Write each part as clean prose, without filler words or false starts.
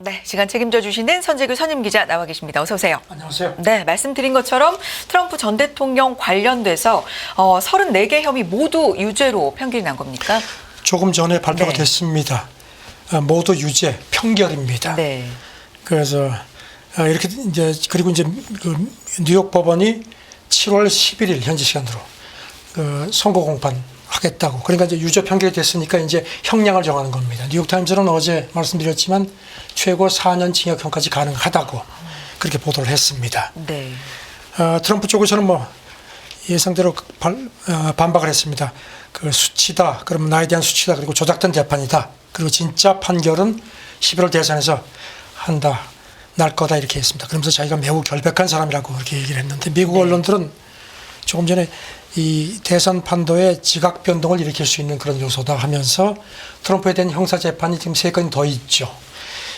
네, 시간 책임져 주시는 선재규 선임기자 나와 계십니다. 어서 오세요. 안녕하세요. 네, 말씀드린 것처럼 트럼프 전 대통령 관련돼서 34개 혐의 모두 유죄로 판결이 난 겁니까? 조금 전에 발표가 네. 됐습니다. 모두 유죄, 평결입니다. 네. 그래서 이렇게 이제 그리고 이제 그 뉴욕 법원이 7월 11일 현지 시간으로 선고 공판하겠다고. 그러니까 이제 유죄 판결이 됐으니까 이제 형량을 정하는 겁니다. 뉴욕 타임즈는 어제 말씀드렸지만 최고 4년 징역형까지 가능하다고 그렇게 보도를 했습니다. 네. 트럼프 쪽에서는 뭐 예상대로 반박을 했습니다. 그 수치다. 그러면 나에 대한 수치다. 그리고 조작된 재판이다. 그리고 진짜 판결은 11월 대선에서 한다. 날 거다 이렇게 했습니다. 그러면서 자기가 매우 결백한 사람이라고 그렇게 얘기를 했는데 미국 언론들은 조금 전에 이 대선 판도에 지각 변동을 일으킬 수 있는 그런 요소다 하면서 트럼프에 대한 형사 재판이 지금 3건이 더 있죠.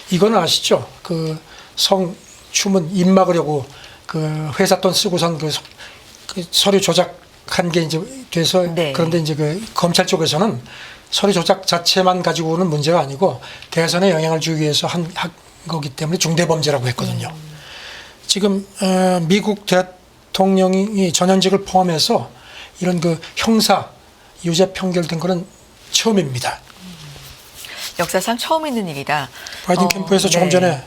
이거는 아시죠? 그 성추문 입 막으려고 그 회사 돈 쓰고선 그 서류 조작한 게 이제 돼서 네. 그런데 이제 그 검찰 쪽에서는 서류 조작 자체만 가지고는 문제가 아니고 대선에 영향을 주기 위해서 한 거기 때문에 중대범죄라고 했거든요. 지금 미국 대통령이 전현직을 포함해서 이런 그 형사 유죄 판결된 거는 처음입니다. 역사상 처음 있는 일이다. 바이든 캠프에서 조금 네. 전에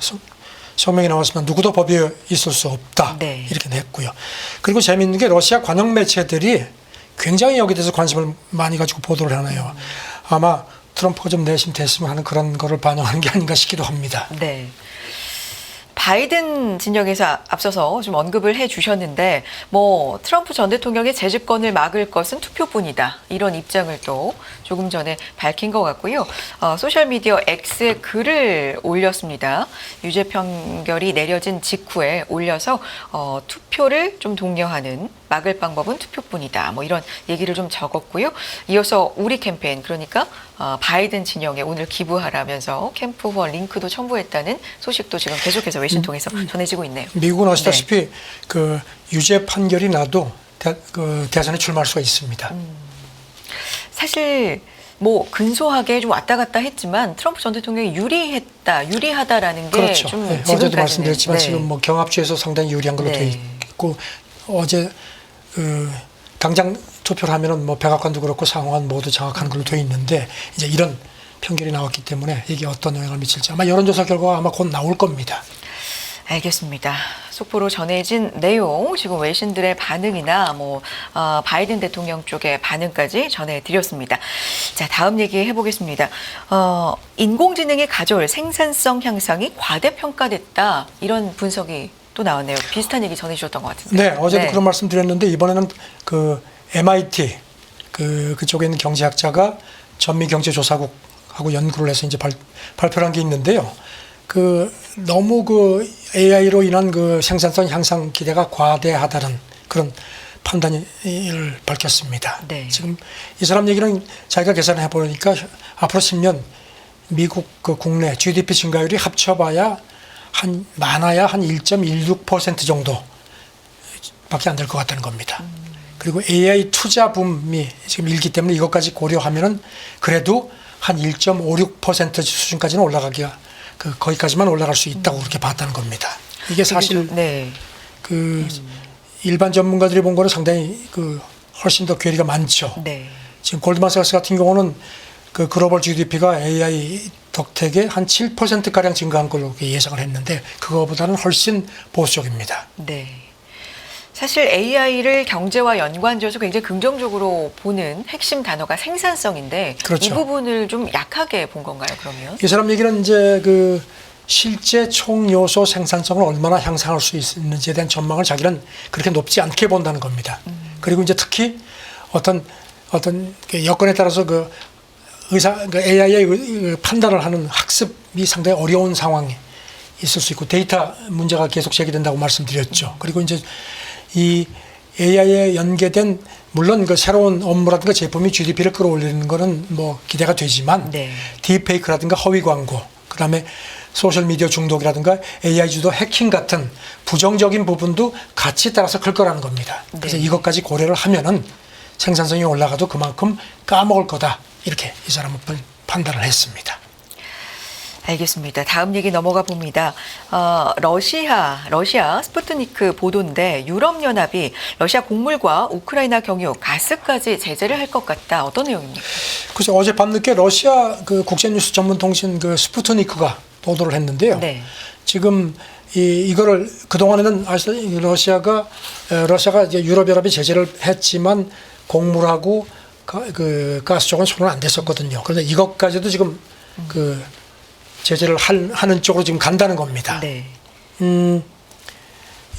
성명이 나왔으면 누구도 법에 있을 수 없다. 네. 이렇게 냈고요. 그리고 재미있는 게 러시아 관영 매체들이 굉장히 여기에 대해서 관심을 많이 가지고 보도를 하네요. 아마 트럼프가 좀 내심 됐으면 하는 그런 거를 반영하는 게 아닌가 싶기도 합니다. 네. 바이든 진영에서 앞서서 좀 언급을 해 주셨는데 뭐 트럼프 전 대통령의 재집권을 막을 것은 투표뿐이다. 이런 입장을 또 조금 전에 밝힌 것 같고요. 소셜미디어 X에 글을 올렸습니다. 유죄 판결이 내려진 직후에 올려서 투표를 좀 독려하는 막을 방법은 투표뿐이다. 뭐 이런 얘기를 좀 적었고요. 이어서 우리 캠페인 그러니까 바이든 진영에 오늘 기부하라면서 캠프 후원 링크도 첨부했다는 소식도 지금 계속해서 외신 통해서 전해지고 있네요. 미국은 아시다시피 그 유죄 판결이 나도 대선에 출마할 수가 있습니다. 사실 뭐 근소하게 좀 왔다 갔다 했지만 트럼프 전 대통령이 유리하다라는 게 그렇죠. 좀 네, 어제도 말씀드렸지만 네. 지금 뭐 경합주에서 상당히 유리한 걸로 네. 돼 있고 어제 당장 투표를 하면은 뭐 백악관도 그렇고 상원 모두 장악한 걸로 돼 있는데 이제 이런 판결이 나왔기 때문에 이게 어떤 영향을 미칠지 아마 여론조사 결과가 아마 곧 나올 겁니다. 알겠습니다. 속보로 전해진 내용 지금 외신들의 반응이나 뭐 바이든 대통령 쪽의 반응까지 전해드렸습니다. 자, 다음 얘기 해보겠습니다. 인공지능이 가져올 생산성 향상이 과대평가됐다 이런 분석이 또 나왔네요. 비슷한 얘기 전해주셨던 것 같은데. 네, 어제도 그런 말씀 드렸는데 이번에는 그 MIT 그쪽에 있는 경제학자가 전미경제조사국하고 연구를 해서 이제 발표를 한 게 있는데요. 너무 AI로 인한 생산성 향상 기대가 과대하다는 그런 판단을 밝혔습니다. 네. 지금 이 사람 얘기는 자기가 계산을 해보니까 앞으로 10년 미국 국내 GDP 증가율이 합쳐봐야 많아야 한 1.16% 정도밖에 안 될 것 같다는 겁니다. 그리고 AI 투자 붐이 지금 일기 때문에 이것까지 고려하면은 그래도 한 1.56% 수준까지는 올라가기가 거기까지만 올라갈 수 있다고 그렇게 봤다는 겁니다. 이게 사실 네. 일반 전문가들이 본 거는 상당히 훨씬 더 괴리가 많죠. 네. 지금 골드만삭스 같은 경우는 글로벌 GDP가 AI 덕택에 한 7%가량 증가한 걸로 예상을 했는데 그거보다는 훨씬 보수적입니다. 네. 사실 AI를 경제와 연관지어서 굉장히 긍정적으로 보는 핵심 단어가 생산성인데 그렇죠. 이 부분을 좀 약하게 본 건가요, 그러면? 이 사람 얘기는 이제 실제 총 요소 생산성을 얼마나 향상할 수 있는지에 대한 전망을 자기는 그렇게 높지 않게 본다는 겁니다. 그리고 이제 특히 어떤 여건에 따라서 AI의 판단을 하는 학습이 상당히 어려운 상황이 있을 수 있고 데이터 문제가 계속 제기된다고 말씀드렸죠. 그리고 이제 이 AI에 연계된 물론 새로운 업무라든가 제품이 GDP를 끌어올리는 거는 뭐 기대가 되지만 네. 딥페이크라든가 허위 광고 그다음에 소셜미디어 중독이라든가 AI 주도 해킹 같은 부정적인 부분도 같이 따라서 클 거라는 겁니다. 그래서 네. 이것까지 고려를 하면은 생산성이 올라가도 그만큼 까먹을 거다. 이렇게 이 사람은 판단을 했습니다. 알겠습니다. 다음 얘기 넘어가 봅니다. 러시아 스푸트니크 보도인데 유럽연합이 러시아 곡물과 우크라이나 경유, 가스까지 제재를 할 것 같다. 어떤 내용입니까? 그래서 어제 밤늦게 러시아 그 국제뉴스 전문 통신 그 스푸트니크가 보도를 했는데요. 네. 지금 이거를 그동안에는 러시아가 이제 유럽연합이 제재를 했지만 곡물하고 그 가스 쪽은 손은 안 댔었거든요. 그런데 이것까지도 지금 그 제재를 하는 쪽으로 지금 간다는 겁니다. 네.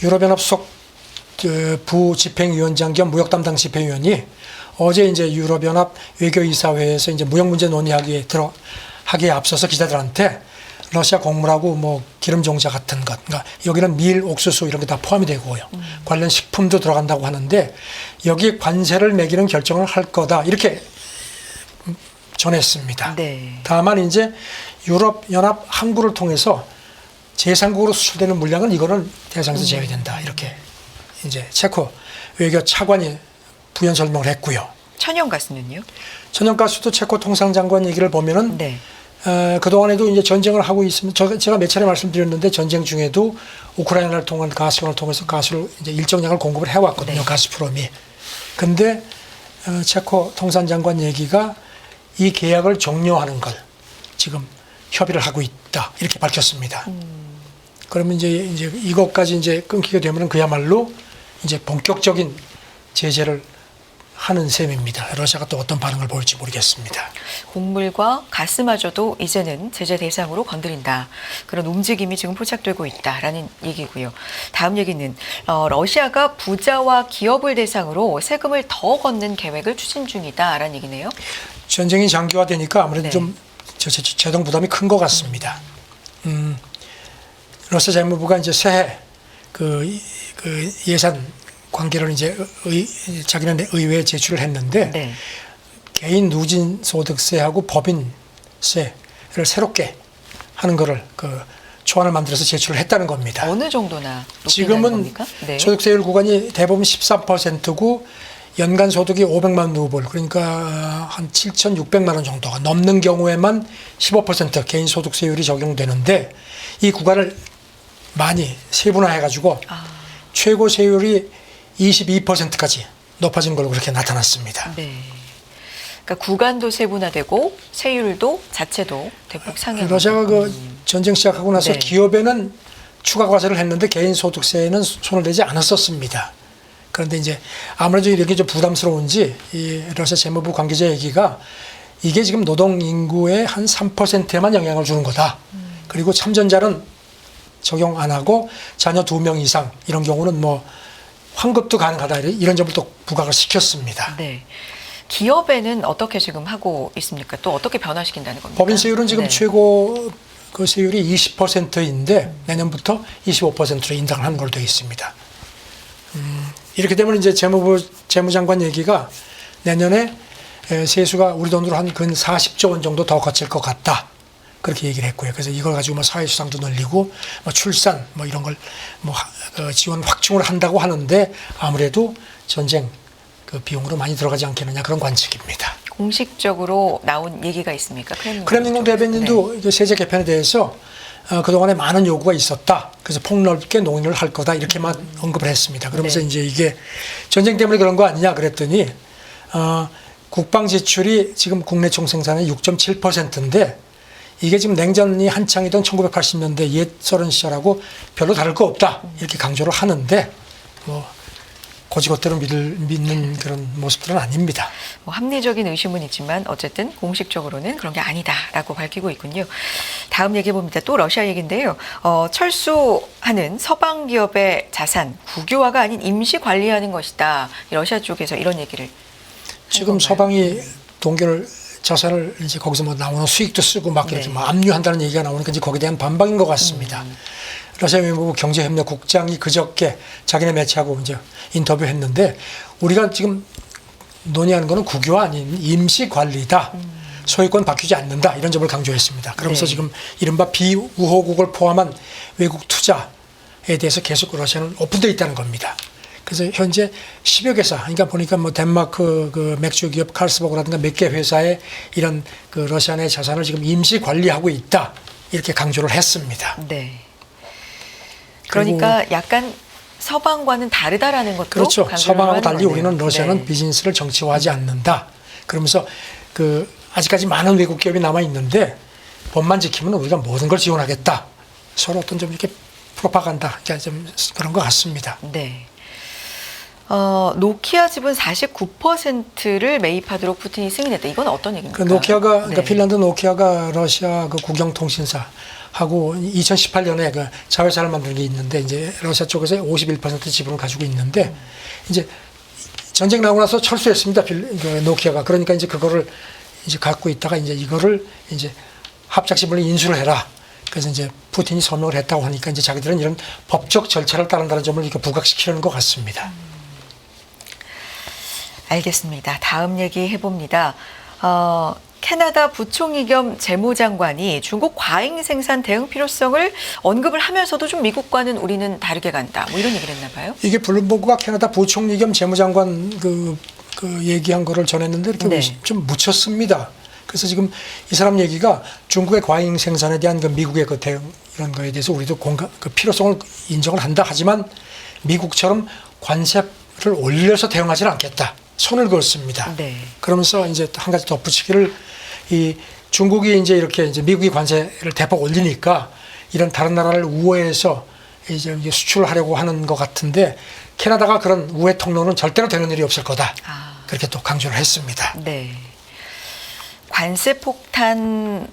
유럽연합 수석 부집행위원장 겸 무역 담당 집행위원이 어제 이제 유럽연합 외교이사회에서 이제 무역 문제 논의하기에 앞서서 기자들한테 러시아 곡물하고 뭐 기름 종자 같은 것, 그러니까 여기는 밀, 옥수수 이런 게 다 포함이 되고요. 관련 식품도 들어간다고 하는데 여기에 관세를 매기는 결정을 할 거다 이렇게 전했습니다. 네. 다만 이제 유럽연합 항구를 통해서 제3국으로 수출되는 물량은 이거는 대상에서 제외된다 이렇게 이제 체코 외교 차관이 부연 설명을 했고요. 천연가스는요? 천연가스도 체코 통상장관 얘기를 보면은 네. 그동안에도 이제 전쟁을 하고 있으면 제가 몇 차례 말씀드렸는데 전쟁 중에도 우크라이나를 통한 가스관을 통해서 가스를 이제 일정량을 공급을 해왔거든요. 네. 가스프롬이. 근데 체코 통상장관 얘기가 이 계약을 종료하는 걸 지금 협의를 하고 있다 이렇게 밝혔습니다. 그러면 이제 이것까지 이제 끊기게 되면은 그야말로 이제 본격적인 제재를 하는 셈입니다. 러시아가 또 어떤 반응을 보일지 모르겠습니다. 곡물과 가스마저도 이제는 제재 대상으로 건드린다. 그런 움직임이 지금 포착되고 있다라는 얘기고요. 다음 얘기는 러시아가 부자와 기업을 대상으로 세금을 더 걷는 계획을 추진 중이다라는 얘기네요. 전쟁이 장기화되니까 아무래도 네. 좀 재정 부담이 큰 것 같습니다. 러시아 재무부가 이제 새해 그 예산 관계를 이제 자기네 의회에 제출을 했는데 네. 개인 누진 소득세하고 법인세를 새롭게 하는 거를 그 초안을 만들어서 제출을 했다는 겁니다. 어느 정도나 높이는 지금은 겁니까? 네. 소득세율 구간이 대부분 13%고 연간 소득이 500만 루블 그러니까 한 7,600만 원 정도가 넘는 경우에만 15% 개인 소득세율이 적용되는데 이 구간을 많이 세분화해가지고 최고 세율이 22%까지 높아진 걸로 그렇게 나타났습니다. 네. 그러니까 구간도 세분화되고 세율도 자체도 대폭 상향. 러시아가 그 전쟁 시작하고 나서 네. 기업에는 추가 과세를 했는데 개인 소득세에는 손을 대지 않았었습니다. 그런데 이제 아무래도 이렇게 좀 부담스러운지 이 러시아 재무부 관계자 얘기가 이게 지금 노동 인구의 한 3%에만 영향을 주는 거다. 그리고 참전자는 적용 안 하고 자녀 2명 이상 이런 경우는 뭐 환급도 가능하다 이런 점을 또 부각을 시켰습니다. 네. 기업에는 어떻게 지금 하고 있습니까? 또 어떻게 변화시킨다는 겁니까? 법인 세율은 지금 네. 최고 그 세율이 20%인데 내년부터 25%로 인상을 하는 걸로 되어 있습니다. 이렇게 되면 이제 재무장관 얘기가 내년에 세수가 우리 돈으로 한 근 40조 원 정도 더 거칠 것 같다. 그렇게 얘기를 했고요. 그래서 이걸 가지고 뭐 사회수당도 늘리고 뭐 출산 뭐 이런 걸 뭐 지원 확충을 한다고 하는데 아무래도 전쟁 그 비용으로 많이 들어가지 않겠느냐 그런 관측입니다. 공식적으로 나온 얘기가 있습니까? 크렘린궁 대변인도 이제 세제 개편에 대해서 그동안에 많은 요구가 있었다. 그래서 폭넓게 논의를 할 거다. 이렇게만 언급을 했습니다. 그러면서 네. 이제 이게 전쟁 때문에 그런 거 아니냐 그랬더니 국방 지출이 지금 국내 총생산의 6.7%인데 이게 지금 냉전이 한창이던 1980년대 옛 소련 시절하고 별로 다를 거 없다. 이렇게 강조를 하는데 뭐 고지것대로 믿는 그런 모습들은 아닙니다. 뭐 합리적인 의심은 있지만 어쨌든 공식적으로는 그런 게 아니다라고 밝히고 있군요. 다음 얘기 봅니다. 또 러시아 얘기인데요. 철수하는 서방 기업의 자산 국유화가 아닌 임시 관리하는 것이다. 러시아 쪽에서 이런 얘기를 지금 건가요? 서방이 동결 자산을 이제 거기서 뭐 나오는 수익도 쓰고 막 이렇게 네. 뭐 압류한다는 얘기가 나오니까 이제 거기에 대한 반박인 것 같습니다. 러시아 외무부 경제협력국장이 그저께 자기네 매체하고 이제 인터뷰했는데 우리가 지금 논의하는 거는 국유화 아닌 임시 관리다. 소유권 바뀌지 않는다 이런 점을 강조했습니다. 그러면서 네. 지금 이른바 비우호국을 포함한 외국 투자에 대해서 계속 러시아는 오픈되어 있다는 겁니다. 그래서 현재 10여 개사, 그러니까 보니까 뭐 덴마크 그 맥주 기업 칼스버그라든가 몇 개 회사의 이런 그 러시아 내 자산을 지금 임시 관리하고 있다 이렇게 강조를 했습니다. 네. 그러니까 약간 서방과는 다르다라는 것도 그렇죠. 강조를 서방하고 하는 달리 거네요. 우리는 러시아는 네. 비즈니스를 정치화하지 않는다. 그러면서 그 아직까지 많은 외국 기업이 남아 있는데 법만 지키면 우리가 모든 걸 지원하겠다. 서로 어떤 좀 이렇게 프로파간다, 그러니까 좀 그런 것 같습니다. 네. 노키아 지분 49%를 매입하도록 푸틴이 승인했다. 이건 어떤 얘기입니까? 그 노키아가 그러니까 네. 핀란드 노키아가 러시아 그 국영통신사하고 2018년에 그 자회사를 만든 게 있는데 이제 러시아 쪽에서 51% 지분을 가지고 있는데 이제 전쟁 나고 나서 철수했습니다. 그 노키아가. 그러니까 이제 그거를 이제 갖고 있다가 이제 이거를 이제 합작 지분을 인수를 해라. 그래서 이제 푸틴이 서명을 했다고 하니까 이제 자기들은 이런 법적 절차를 따른다는 점을 이렇게 부각시키려는 것 같습니다. 알겠습니다. 다음 얘기 해봅니다. 캐나다 부총리 겸 재무장관이 중국 과잉 생산 대응 필요성을 언급을 하면서도 좀 미국과는 우리는 다르게 간다. 뭐 이런 얘기를 했나 봐요. 이게 블룸버그가 캐나다 부총리 겸 재무장관 그 얘기한 거를 전했는데 이렇게 네. 좀 묻혔습니다. 그래서 지금 이 사람 얘기가 중국의 과잉 생산에 대한 그 미국의 그 대응 이런 거에 대해서 우리도 그 필요성을 인정을 한다. 하지만 미국처럼 관세를 올려서 대응하지는 않겠다. 손을 그었습니다. 네. 그러면서 이제 한 가지 덧붙이기를 이 중국이 이제 이렇게 이제 미국이 관세를 대폭 올리니까 이런 다른 나라를 우회해서 이제 수출을 하려고 하는 것 같은데 캐나다가 그런 우회 통로는 절대로 되는 일이 없을 거다. 그렇게 또 강조를 했습니다. 네. 관세 폭탄은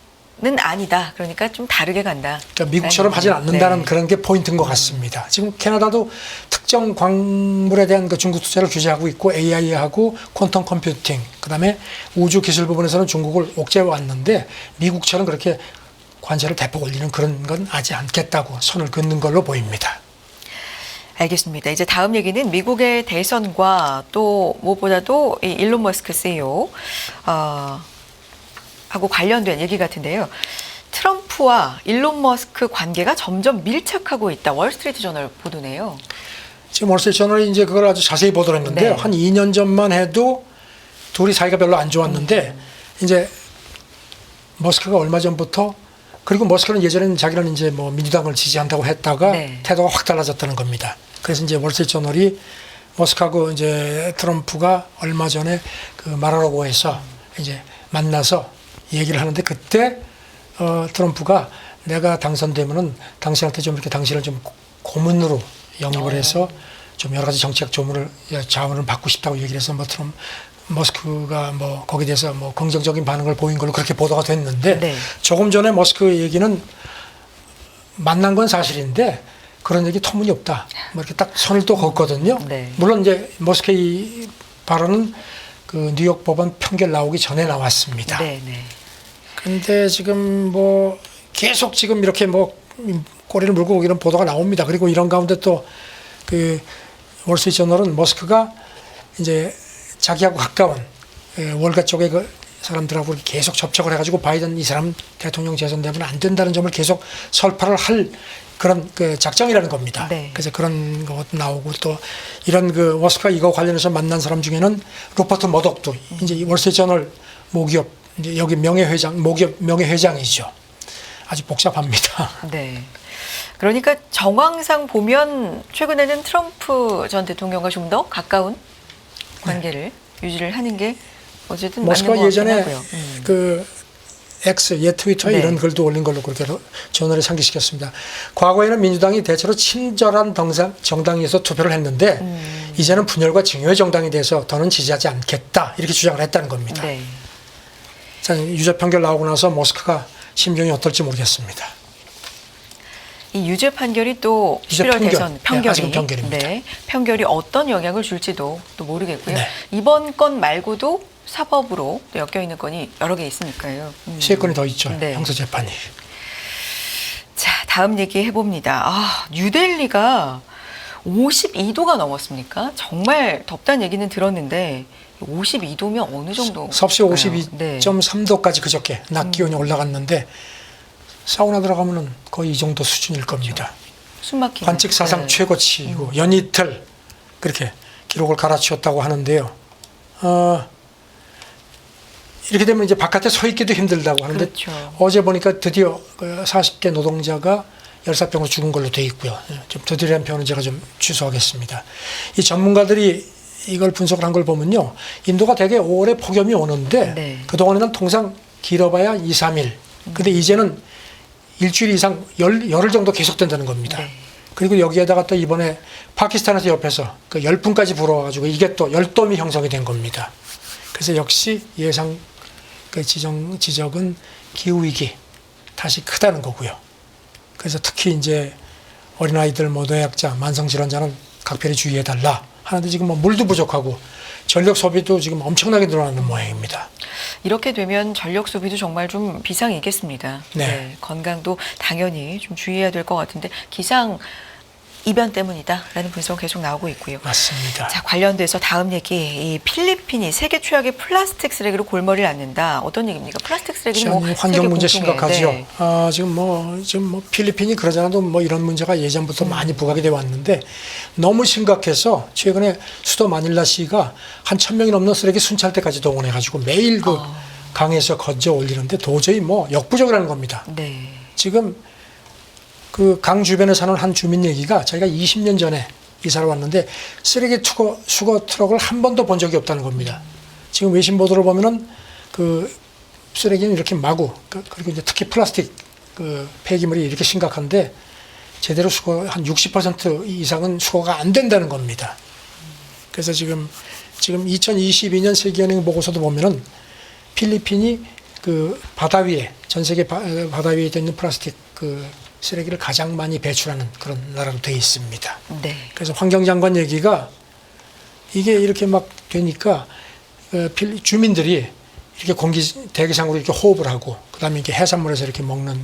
아니다. 그러니까 좀 다르게 간다. 그러니까 미국처럼 하진 않는다는 네. 그런 게 포인트인 것 같습니다. 지금 캐나다도 특정 광물에 대한 그 중국 투자를 규제하고 있고 AI하고 퀀텀 컴퓨팅, 그다음에 우주 기술 부분에서는 중국을 옥죄해 왔는데 미국처럼 그렇게 관세를 대폭 올리는 그런 건 하지 않겠다고 선을 긋는 걸로 보입니다. 알겠습니다. 이제 다음 얘기는 미국의 대선과 또 무엇보다도 이 일론 머스크 CEO 하고 관련된 얘기 같은데요. 트럼프와 일론 머스크 관계가 점점 밀착하고 있다. 월스트리트 저널 보도네요. 지금 월스트리트저널이 이제 그걸 아주 자세히 보도를 했는데 네. 한 2년 전만 해도 둘이 사이가 별로 안 좋았는데 이제 머스크가 얼마 전부터 그리고 머스크는 예전에는 자기는 이제 뭐 민주당을 지지한다고 했다가 네. 태도가 확 달라졌다는 겁니다. 그래서 이제 월스트리트저널이 머스크하고 이제 트럼프가 얼마 전에 그 마라로고에서 이제 만나서 얘기를 하는데 그때 트럼프가 내가 당선되면은 당신한테 좀 이렇게 당신을 좀 고문으로 영입을 해서 좀 여러 가지 정치적 자원을 받고 싶다고 얘기를 해서 뭐 머스크가 뭐 거기에 대해서 뭐 긍정적인 반응을 보인 걸로 그렇게 보도가 됐는데 네. 조금 전에 머스크 얘기는 만난 건 사실인데 그런 얘기 터무니없다. 뭐 이렇게 딱 선을 또 걷거든요. 네. 물론 이제 머스크의 이 발언은 그 뉴욕 법원 판결 나오기 전에 나왔습니다. 네, 네. 근데 지금 뭐 계속 지금 이렇게 뭐 꼬리를 물고 이런 보도가 나옵니다. 그리고 이런 가운데 또 그 월스트리트저널은 머스크가 이제 자기하고 가까운 월가 쪽의 그 사람들하고 계속 접촉을 해가지고 바이든 이 사람 대통령 재선되면 안 된다는 점을 계속 설파를 할 그런 그 작정이라는 겁니다. 네. 그래서 그런 것도 나오고 또 이런 그 머스크가 이거 관련해서 만난 사람 중에는 로퍼트 머독도 이제 월스트리트저널 모기업 이제 여기 명예회장 모기업 명예회장이죠. 아주 복잡합니다. 네. 그러니까 정황상 보면 최근에는 트럼프 전 대통령과 좀 더 가까운 관계를 유지를 하는 게 어쨌든 머스크가 맞는 것 같긴 예전에 하고요. 그 X, 옛 트위터에 네. 이런 글도 올린 걸로 그렇게 전화를 상기시켰습니다. 과거에는 민주당이 대체로 친절한 정당에서 투표를 했는데 이제는 분열과 증오의 정당이 돼서 더는 지지하지 않겠다 이렇게 주장을 했다는 겁니다. 네. 자, 유죄 판결 나오고 나서 머스크가 심정이 어떨지 모르겠습니다. 이 유죄 판결이 또 유죄 11월 판결. 대선 네, 편결이 아직은 편결입니다. 네, 편결이 어떤 영향을 줄지도 또 모르겠고요. 네. 이번 건 말고도 사법으로 또 엮여 있는 건이 여러 개 있으니까요. 세 건이 더 있죠. 네. 형사 재판이. 자, 다음 얘기 해봅니다. 뉴델리가 52도가 넘었습니까? 정말 덥다는 얘기는 들었는데 52도면 어느 정도? 섭씨 52.3도까지 네. 그저께 낮 기온이 올라갔는데 사우나 들어가면은 거의 이 정도 수준일 겁니다. 숨 막히는. 관측 사상 네. 최고치이고 연이틀 그렇게 기록을 갈아치웠다고 하는데요. 이렇게 되면 이제 바깥에 서 있기도 힘들다고 하는데 그렇죠. 어제 보니까 드디어 40대 노동자가 열사병으로 죽은 걸로 돼 있고요. 좀 더 드리한 표현은 제가 좀 취소하겠습니다. 이 전문가들이 이걸 분석을 한 걸 보면요. 인도가 되게 오래 폭염이 오는데 네. 그동안에는 통상 길어봐야 2, 3일. 근데 이제는 일주일 이상 열흘 정도 계속된다는 겁니다. 네. 그리고 여기에다가 또 이번에 파키스탄에서 옆에서 그 열풍까지 불어와가지고 이게 또 열돔이 형성이 된 겁니다. 그래서 역시 예상 그 지적은 기후위기 다시 크다는 거고요. 그래서 특히 이제 어린아이들, 뭐 노약자, 만성질환자는 각별히 주의해달라 하는데 지금 뭐 물도 부족하고 전력 소비도 지금 엄청나게 늘어나는 모양입니다. 이렇게 되면 전력 소비도 정말 좀 비상이겠습니다. 네. 건강도 당연히 좀 주의해야 될 것 같은데 기상 이변 때문이다라는 분석 계속 나오고 있고요. 맞습니다. 자, 관련돼서 다음 얘기, 이 필리핀이 세계 최악의 플라스틱 쓰레기로 골머리를 앓는다. 어떤 얘기입니까? 플라스틱 쓰레기는 뭐 환경 문제 세계 공통이에요. 심각하죠. 네. 지금 뭐 필리핀이 그러잖아도 뭐 이런 문제가 예전부터 많이 부각이 돼 왔는데 너무 심각해서 최근에 수도 마닐라시가 한 1,000명이 넘는 쓰레기 순찰대까지 동원해 가지고 매일 그 강에서 건져 올리는데 도저히 뭐 역부족이라는 겁니다. 네. 지금 그 강 주변에 사는 한 주민 얘기가 자기가 20년 전에 이사를 왔는데 쓰레기 수거 트럭을 한 번도 본 적이 없다는 겁니다. 지금 외신 보도를 보면은 그 쓰레기는 이렇게 마구 그리고 이제 특히 플라스틱 그 폐기물이 이렇게 심각한데 제대로 수거 한 60% 이상은 수거가 안 된다는 겁니다. 그래서 지금 2022년 세계연행 보고서도 보면은 필리핀이 그 바다 위에 전 세계 바다 위에 있는 플라스틱 그 쓰레기를 가장 많이 배출하는 그런 나라로 되어 있습니다. 네. 그래서 환경장관 얘기가 이게 이렇게 막 되니까 주민들이 이렇게 대기상으로 이렇게 호흡을 하고 그다음에 이렇게 해산물에서 이렇게 먹는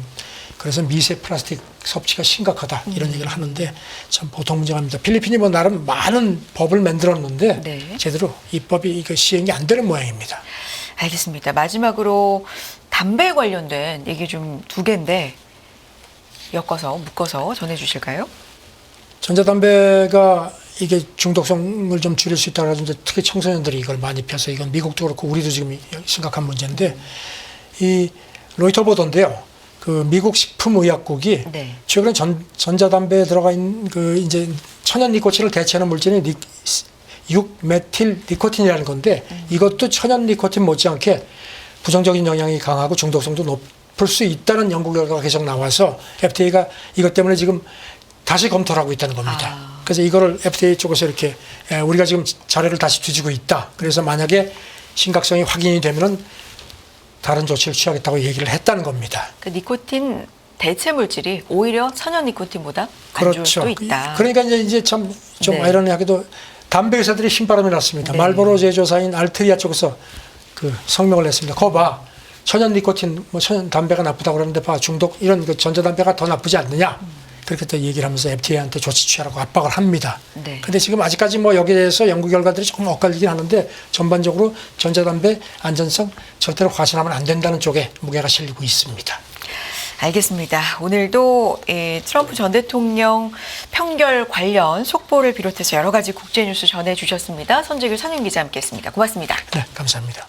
그래서 미세 플라스틱 섭취가 심각하다 이런 얘기를 하는데 참 보통 문제가 아닙니다. 필리핀이 뭐 나름 많은 법을 만들었는데 네. 제대로 입법이 이거 시행이 안 되는 모양입니다. 알겠습니다. 마지막으로 담배 관련된 얘기 좀 두 개인데 묶어서 전해주실까요? 전자담배가 이게 중독성을 좀 줄일 수 있다고 하는데 특히 청소년들이 이걸 많이 펴서 이건 미국도 그렇고 우리도 지금 심각한 문제인데 이 로이터 보도인데요. 그 미국 식품의약국이 네. 최근에 전자담배에 들어가 있는 그 이제 천연 니코틴을 대체하는 물질이 6메틸 니코틴이라는 건데 이것도 천연 니코틴 못지않게 부정적인 영향이 강하고 중독성도 높을 수 있다는 연구 결과가 계속 나와서 FDA가 이것 때문에 지금 다시 검토를 하고 있다는 겁니다. 그래서 이거를 FDA 쪽에서 이렇게 우리가 지금 자료를 다시 뒤지고 있다. 그래서 만약에 심각성이 확인이 되면은 다른 조치를 취하겠다고 얘기를 했다는 겁니다. 그 니코틴 대체 물질이 오히려 천연 니코틴보다 안 좋을 그렇죠. 수도 있다. 그러니까 이제 참 좀 네. 아이러니하게도 담배 회사들이 신바람이 났습니다. 네. 말보로 제조사인 알트리아 쪽에서 그 성명을 냈습니다. 거 봐. 천연 니코틴, 뭐 천연 담배가 나쁘다고 그러는데 봐. 중독, 이런 그 전자담배가 더 나쁘지 않느냐. 그렇게 또 얘기를 하면서 FDA한테 조치 취하라고 압박을 합니다. 네. 근데 지금 아직까지 뭐 여기에 대해서 연구 결과들이 조금 엇갈리긴 하는데 전반적으로 전자담배 안전성 절대로 과신하면 안 된다는 쪽에 무게가 실리고 있습니다. 알겠습니다. 오늘도 트럼프 전 대통령 평결 관련 속보를 비롯해서 여러 가지 국제 뉴스 전해주셨습니다. 선재규 선임 기자 함께했습니다. 고맙습니다. 네, 감사합니다.